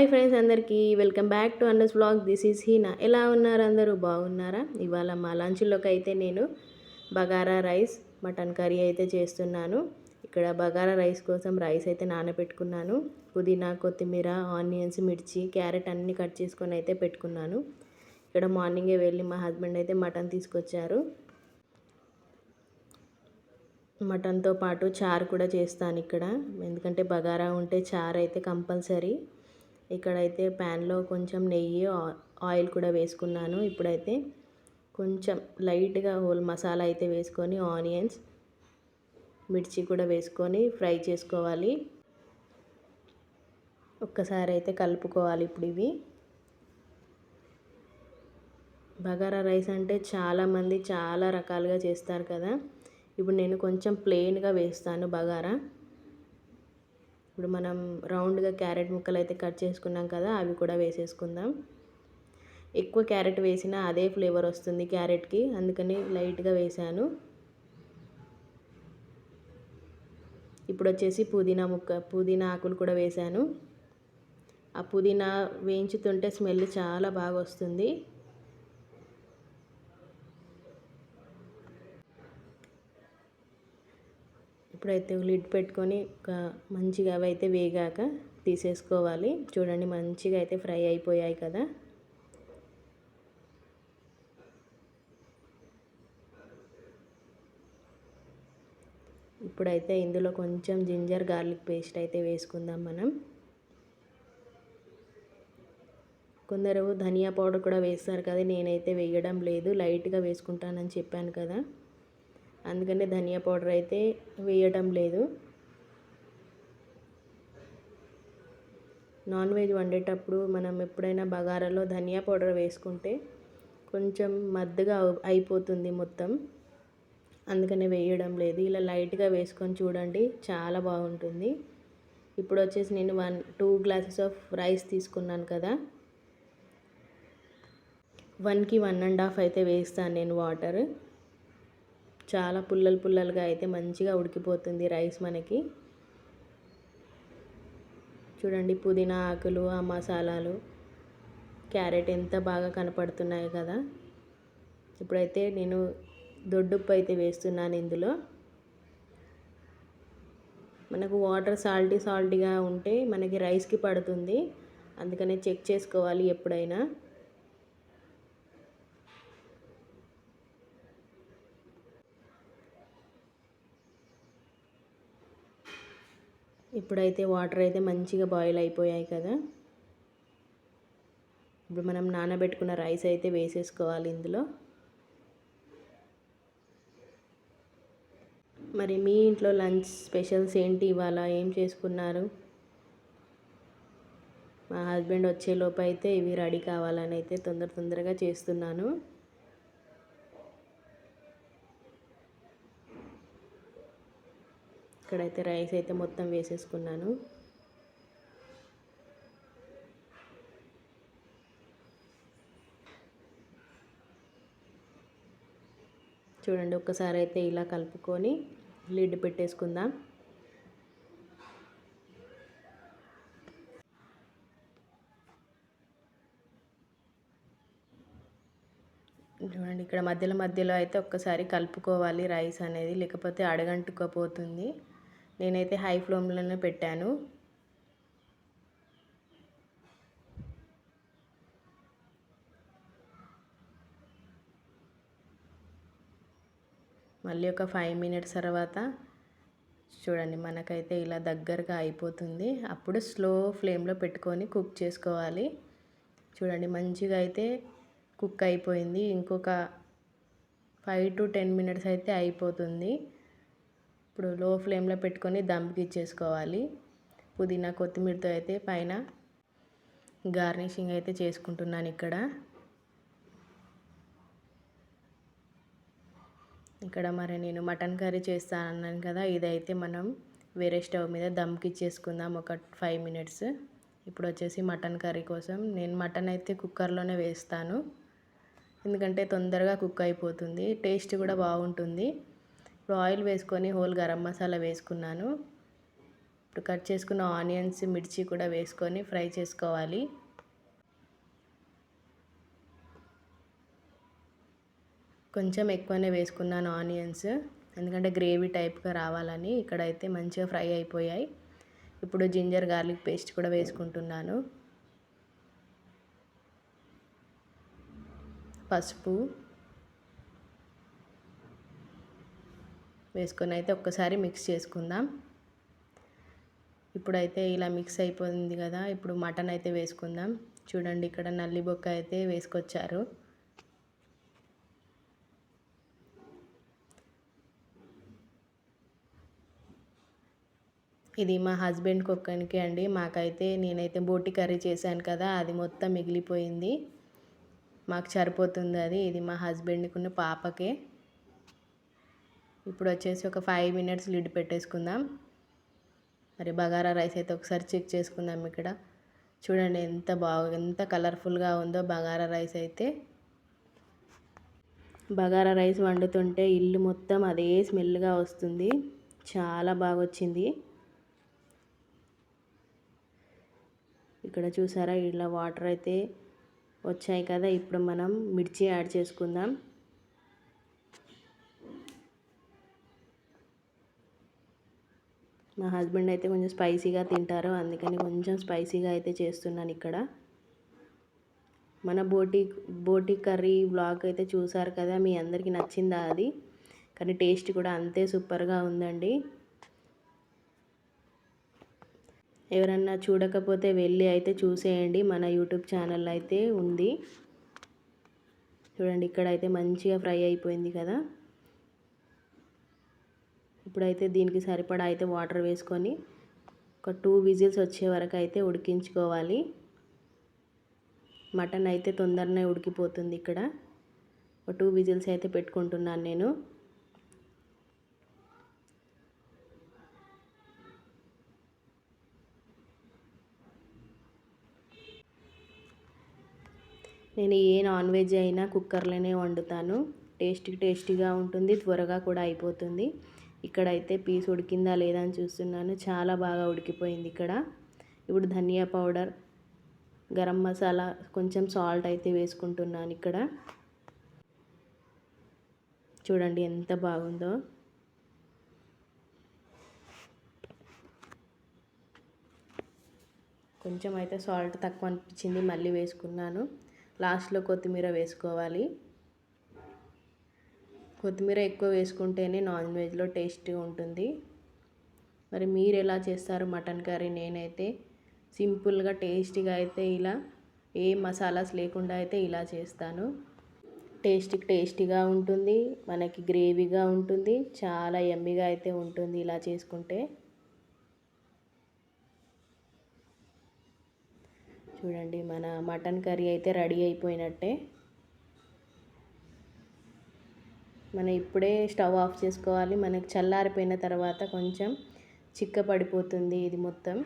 Hi friends, అందరికీ welcome back to Annas vlog. This is Heena. ఎలా ఉన్నారు? అందరూ బాగున్నారా? ఇవాళ మా లంచ్లోకి అయితే నేను బగారా రైస్, మటన్ కర్రీ అయితే చేస్తున్నాను. ఇక్కడ బగారా రైస్ కోసం రైస్ అయితే నానబెట్టుకున్నాను. పుదీనా, కొత్తిమీర, ఆనియన్స్, మిర్చి, క్యారెట్ అన్నీ కట్ చేసుకొని అయితే పెట్టుకున్నాను. ఇక్కడ మార్నింగే వెళ్ళి మా హస్బెండ్ అయితే మటన్ తీసుకొచ్చారు. మటన్తో పాటు చారు కూడా చేస్తాను ఇక్కడ, ఎందుకంటే బగారా ఉంటే చారు అయితే కంపల్సరీ. ఇక్కడైతే ప్యాన్లో కొంచెం నెయ్యి, ఆయిల్ కూడా వేసుకున్నాను. ఇప్పుడైతే కొంచెం లైట్గా హోల్ మసాలా అయితే వేసుకొని ఆనియన్స్, మిర్చి కూడా వేసుకొని ఫ్రై చేసుకోవాలి. ఒక్కసారి అయితే కలుపుకోవాలి. ఇప్పుడు ఇవి బగారా రైస్ అంటే చాలామంది చాలా రకాలుగా చేస్తారు కదా. ఇప్పుడు నేను కొంచెం ప్లెయిన్గా వేస్తాను బగారా. ఇప్పుడు మనం రౌండ్గా క్యారెట్ ముక్కలు అయితే కట్ చేసుకున్నాం కదా, అవి కూడా వేసేసుకుందాం. ఎక్కువ క్యారెట్ వేసినా అదే ఫ్లేవర్ వస్తుంది క్యారెట్కి, అందుకని లైట్గా వేసాను. ఇప్పుడు వచ్చేసి పుదీనా ఆకులు కూడా వేసాను. ఆ పుదీనా వేయించుతుంటే స్మెల్ చాలా బాగా వస్తుంది. ఇప్పుడైతే లిడ్ పెట్టుకొని మంచిగా అవి అయితే వేగాక తీసేసుకోవాలి. చూడండి, మంచిగా అయితే ఫ్రై అయిపోయాయి కదా. ఇప్పుడైతే ఇందులో కొంచెం జింజర్ గార్లిక్ పేస్ట్ అయితే వేసుకుందాం మనం. కొందరు ధనియా పౌడర్ కూడా వేస్తారు కదా, నేనైతే వేయడం లేదు, లైట్గా వేసుకుంటానని చెప్పాను కదా, అందుకనే ధనియా పౌడర్ అయితే వేయడం లేదు. నాన్ వెజ్ వండేటప్పుడు మనం ఎప్పుడైనా బగారాలో ధనియా పౌడర్ వేసుకుంటే కొంచెం మద్దగా అయిపోతుంది మొత్తం, అందుకనే వేయడం లేదు. ఇలా లైట్గా వేసుకొని చూడండి, చాలా బాగుంటుంది. ఇప్పుడు వచ్చేసి నేను 2 గ్లాసెస్ ఆఫ్ రైస్ తీసుకున్నాను కదా, 1కి 1.5 అయితే వేస్తాను నేను వాటర్. చాలా పుల్లలుగా అయితే మంచిగా ఉడికిపోతుంది రైస్ మనకి. చూడండి, పుదీనా ఆకులు, ఆ మసాలాలు, క్యారెట్ ఎంత బాగా కనపడుతున్నాయి కదా. ఇప్పుడైతే నేను దొడ్డుప్పు అయితే వేస్తున్నాను ఇందులో. మనకు వాటర్ సాల్టీగా ఉంటే మనకి రైస్కి పడుతుంది, అందుకనే చెక్ చేసుకోవాలి ఎప్పుడైనా. ఇప్పుడైతే వాటర్ అయితే మంచిగా బాయిల్ అయిపోయాయి కదా. ఇప్పుడు మనం నానబెట్టుకున్న రైస్ అయితే వేసేసుకోవాలి ఇందులో. మరి మీ ఇంట్లో లంచ్ స్పెషల్స్ ఏంటి? ఇవాళ ఏం చేసుకున్నారు? మా హస్బెండ్ వచ్చేలోపు అయితే ఇవి రెడీ కావాలని అయితే తొందరగా చేస్తున్నాను. ఇక్కడైతే రైస్ అయితే మొత్తం వేసేసుకున్నాను. చూడండి, ఒక్కసారి అయితే ఇలా కలుపుకొని లిడ్ పెట్టేసుకుందాం. చూడండి, ఇక్కడ మధ్యలో అయితే ఒక్కసారి కలుపుకోవాలి రైస్ అనేది, లేకపోతే అడగంటుకపోతుంది. నేనైతే హై ఫ్లేమ్లోనే పెట్టాను. మళ్ళీ ఒక 5 మినిట్స్ తర్వాత చూడండి, మనకైతే ఇలా దగ్గరగా అయిపోతుంది. అప్పుడు స్లో ఫ్లేమ్లో పెట్టుకొని కుక్ చేసుకోవాలి. చూడండి, మంచిగా అయితే కుక్ అయిపోయింది. ఇంకొక 5 to 10 మినిట్స్ అయితే అయిపోతుంది. ఇప్పుడు లో ఫ్లేమ్లో పెట్టుకొని దమ్కి ఇచ్చేసుకోవాలి. పుదీనా, కొత్తిమీరతో అయితే పైన గార్నిషింగ్ అయితే చేసుకుంటున్నాను ఇక్కడ మరి నేను మటన్ కర్రీ చేస్తానన్నాను కదా, ఇదైతే మనం వేరే స్టవ్ మీద దమ్కి ఇచ్చేసుకుందాం ఒక 5 మినిట్స్. ఇప్పుడు వచ్చేసి మటన్ కర్రీ కోసం నేను మటన్ అయితే కుక్కర్లోనే వేస్తాను, ఎందుకంటే తొందరగా కుక్ అయిపోతుంది, టేస్ట్ కూడా బాగుంటుంది. ఇప్పుడు ఆయిల్ వేసుకొని హోల్ గరం మసాలా వేసుకున్నాను. ఇప్పుడు కట్ చేసుకున్న ఆనియన్స్ మిర్చి కూడా వేసుకొని ఫ్రై చేసుకోవాలి. కొంచెం ఎక్కువనే వేసుకున్నాను ఆనియన్స్, ఎందుకంటే గ్రేవీ టైప్గా రావాలని. ఇక్కడైతే మంచిగా ఫ్రై అయిపోయాయి. ఇప్పుడు జింజర్ గార్లిక్ పేస్ట్ కూడా వేసుకుంటున్నాను. పసుపు వేసుకొని అయితే ఒక్కసారి మిక్స్ చేసుకుందాం. ఇప్పుడైతే ఇలా మిక్స్ అయిపోయింది కదా, ఇప్పుడు మటన్ అయితే వేసుకుందాం. చూడండి ఇక్కడ నల్లి బొక్క అయితే వేసుకొచ్చారు. ఇది మా హస్బెండ్కి ఒక్కనికి అండి. మాకైతే నేనైతే బోటి కర్రీ చేశాను కదా, అది మొత్తం మిగిలిపోయింది. మాకు సరిపోతుంది అది. ఇది మా హస్బెండ్కి ఉన్న పాపకే. ఇప్పుడు వచ్చేసి ఒక 5 మినిట్స్ లిడ్ పెట్టేసుకుందాం. మరి బగారా రైస్ అయితే ఒకసారి చెక్ చేసుకుందాం. ఇక్కడ చూడండి ఎంత కలర్ఫుల్గా ఉందో బగారా రైస్ అయితే. బగారా రైస్ వండుతుంటే ఇల్లు మొత్తం అదే స్మెల్గా వస్తుంది. చాలా బాగా వచ్చింది. ఇక్కడ చూసారా ఇలా వాటర్ అయితే వచ్చాయి కదా. ఇప్పుడు మనం మిర్చి యాడ్ చేసుకుందాం. మా హస్బెండ్ అయితే కొంచెం స్పైసీగా తింటారు, అందుకని కొంచెం స్పైసీగా అయితే చేస్తున్నాను ఇక్కడ. మన బోటి కర్రీ బ్లాగ్ అయితే చూసారు కదా, మీ అందరికీ నచ్చిందా అది? కానీ టేస్ట్ కూడా అంతే సూపర్గా ఉందండి. ఎవరన్నా చూడకపోతే వెళ్ళి అయితే చూసేయండి. మన యూట్యూబ్ ఛానల్ అయితే ఉంది. చూడండి ఇక్కడైతే మంచిగా ఫ్రై అయిపోయింది కదా. ఇప్పుడైతే దీనికి సరిపడా అయితే వాటర్ వేసుకొని ఒక 2 విజిల్స్ వచ్చే వరకు అయితే ఉడికించుకోవాలి. మటన్ అయితే తొందరనే ఉడికిపోతుంది. ఇక్కడ ఒక 2 విజిల్స్ అయితే పెట్టుకుంటున్నాను నేను. నేను ఏ నాన్ వెజ్ అయినా కుక్కర్లోనే వండుతాను. టేస్టీగా ఉంటుంది, త్వరగా కూడా అయిపోతుంది. ఇక్కడైతే పీస్ ఉడికిందా లేదా అని చూస్తున్నాను. చాలా బాగా ఉడికిపోయింది ఇక్కడ. ఇప్పుడు ధనియా పౌడర్, గరం మసాలా, కొంచెం సాల్ట్ అయితే వేసుకుంటున్నాను ఇక్కడ. చూడండి ఎంత బాగుందో. కొంచెం అయితే సాల్ట్ తక్కువ అనిపించింది, మళ్ళీ వేసుకున్నాను. లాస్ట్లో కొత్తిమీర వేసుకోవాలి. కొత్తిమీర ఎక్కువ వేసుకుంటేనే నాన్ వెజ్లో టేస్ట్ ఉంటుంది. మరి మీరు ఎలా చేస్తారు మటన్ కర్రీ? నేనైతే సింపుల్గా టేస్టీగా అయితే ఇలా ఏ మసాలాస్ లేకుండా అయితే ఇలా చేస్తాను. టేస్టీగా ఉంటుంది, మనకి గ్రేవీగా ఉంటుంది, చాలా యమ్మీగా అయితే ఉంటుంది ఇలా చేసుకుంటే. చూడండి మన మటన్ కర్రీ అయితే రెడీ అయిపోయినట్టే. మనం ఇప్పుడే స్టవ్ ఆఫ్ చేసుకోవాలి. మనకి చల్లారిపోయిన తర్వాత కొంచెం చిక్కపడిపోతుంది ఇది మొత్తం.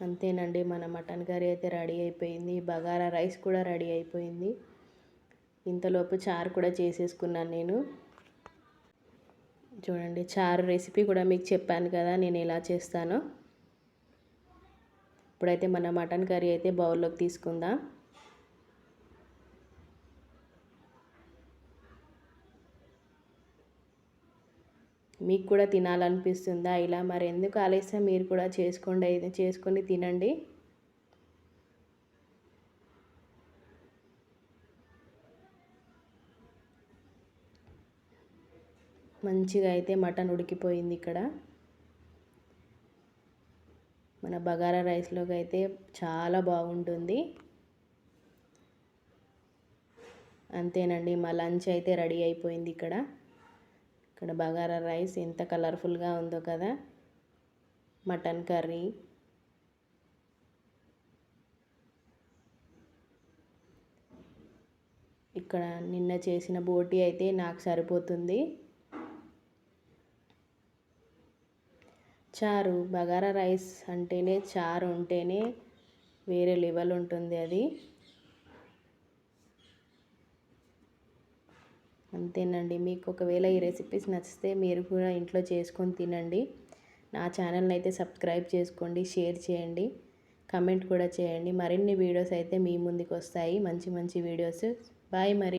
అంతేనండి, మన మటన్ కర్రీ అయితే రెడీ అయిపోయింది. బగారా రైస్ కూడా రెడీ అయిపోయింది. ఇంతలోపు చారు కూడా చేసేసుకున్నాను నేను. చూడండి చారు రెసిపీ కూడా మీకు చెప్పాను కదా నేను ఎలా చేస్తానో. ఇప్పుడైతే మన మటన్ కర్రీ అయితే బౌల్లోకి తీసుకుందాం. మీకు కూడా తినాలనిపిస్తుందా ఇలా? మరి ఎందుకు ఆలస్యం, మీరు కూడా చేసుకొని తినండి. మంచిగా అయితే మటన్ ఉడికిపోయింది ఇక్కడ. మన బగారా రైస్లోకి అయితే చాలా బాగుంటుంది. అంతేనండి, మా లంచ్ అయితే రెడీ అయిపోయింది ఇక్కడ. ఇక్కడ బగారా రైస్ ఎంత కలర్ఫుల్గా ఉందో కదా, మటన్ కర్రీ, ఇక్కడ నిన్న చేసిన బోటి అయితే నాకు సరిపోతుంది. చారు, బగారా రైస్ అంటేనే చారు ఉంటేనే వేరే లెవెల్ ఉంటుంది అది. అంతేనండి. మీకు ఒకవేళ ఈ రెసిపీస్ నచ్చితే మీరు కూడా ఇంట్లో చేసుకొని తినండి. నా ఛానల్ని అయితే సబ్స్క్రైబ్ చేసుకోండి, షేర్ చేయండి, కమెంట్ కూడా చేయండి. మరిన్ని వీడియోస్ అయితే మీ ముందుకు వస్తాయి, మంచి మంచి వీడియోస్. బాయ్ మరి.